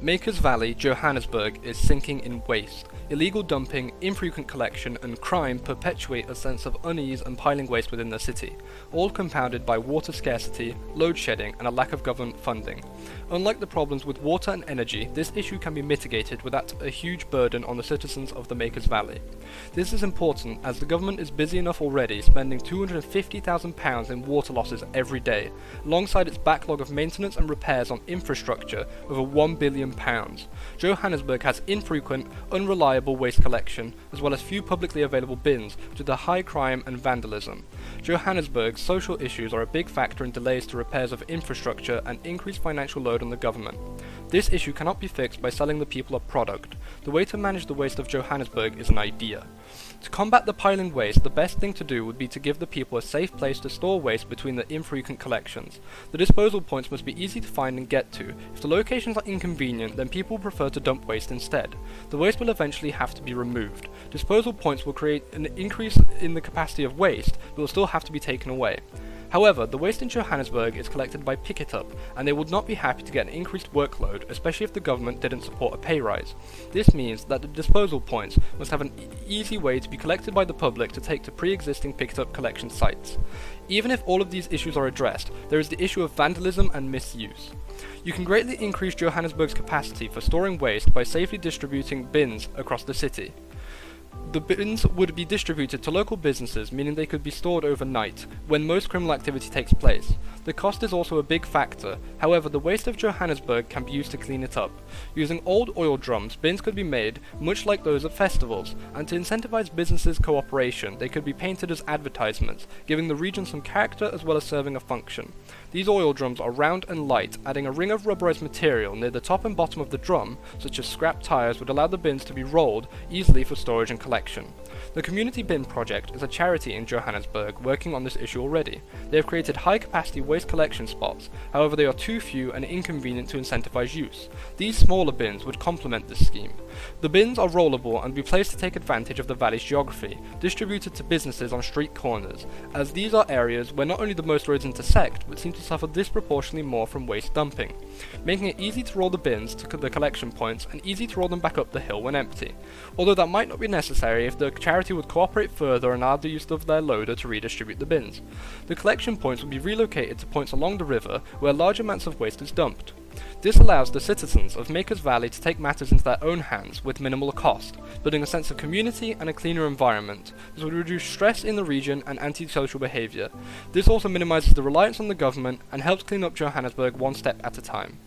Makers Valley, Johannesburg is sinking in waste. Illegal dumping, infrequent collection, and crime perpetuate a sense of unease and piling waste within the city, all compounded by water scarcity, load shedding, and a lack of government funding. Unlike the problems with water and energy, this issue can be mitigated without a huge burden on the citizens of the Makers Valley. This is important as the government is busy enough already spending £250,000 in water losses every day, alongside its backlog of maintenance and repairs on infrastructure over £1 billion. Johannesburg has infrequent, unreliable waste collection, as well as few publicly available bins due to high crime and vandalism. Johannesburg's social issues are a big factor in delays to repairs of infrastructure and increased financial load on the government. This issue cannot be fixed by selling the people a product. The way to manage the waste of Johannesburg is an idea. To combat the piling waste, the best thing to do would be to give the people a safe place to store waste between the infrequent collections. The disposal points must be easy to find and get to. If the locations are inconvenient, then people prefer to dump waste instead. The waste will eventually have to be removed. Disposal points will create an increase in the capacity of waste, but will still have to be taken away. However, the waste in Johannesburg is collected by Pick It Up, and they would not be happy to get an increased workload, especially if the government didn't support a pay rise. This means that the disposal points must have an easy way to be collected by the public to take to pre-existing Pick It Up collection sites. Even if all of these issues are addressed, there is the issue of vandalism and misuse. You can greatly increase Johannesburg's capacity for storing waste by safely distributing bins across the city. The bins would be distributed to local businesses, meaning they could be stored overnight, when most criminal activity takes place. The cost is also a big factor. However, the waste of Johannesburg can be used to clean it up. Using old oil drums, bins could be made much like those at festivals, and to incentivize businesses' cooperation, they could be painted as advertisements, giving the region some character as well as serving a function. These oil drums are round and light, adding a ring of rubberized material near the top and bottom of the drum, such as scrap tires, would allow the bins to be rolled easily for storage and collection. The Community Bin Project is a charity in Johannesburg working on this issue already. They have created high-capacity waste collection spots, however they are too few and inconvenient to incentivize use. These smaller bins would complement this scheme. The bins are rollable and be placed to take advantage of the valley's geography, distributed to businesses on street corners, as these are areas where not only the most roads intersect, but seem to suffer disproportionately more from waste dumping, making it easy to roll the bins to the collection points and easy to roll them back up the hill when empty, although that might not be necessary if the charity would cooperate further and allow the use of their loader to redistribute the bins. The collection points would be relocated to points along the river where large amounts of waste is dumped. This allows the citizens of Makers Valley to take matters into their own hands with minimal cost, building a sense of community and a cleaner environment. This would reduce stress in the region and antisocial behaviour. This also minimises the reliance on the government and helps clean up Johannesburg one step at a time.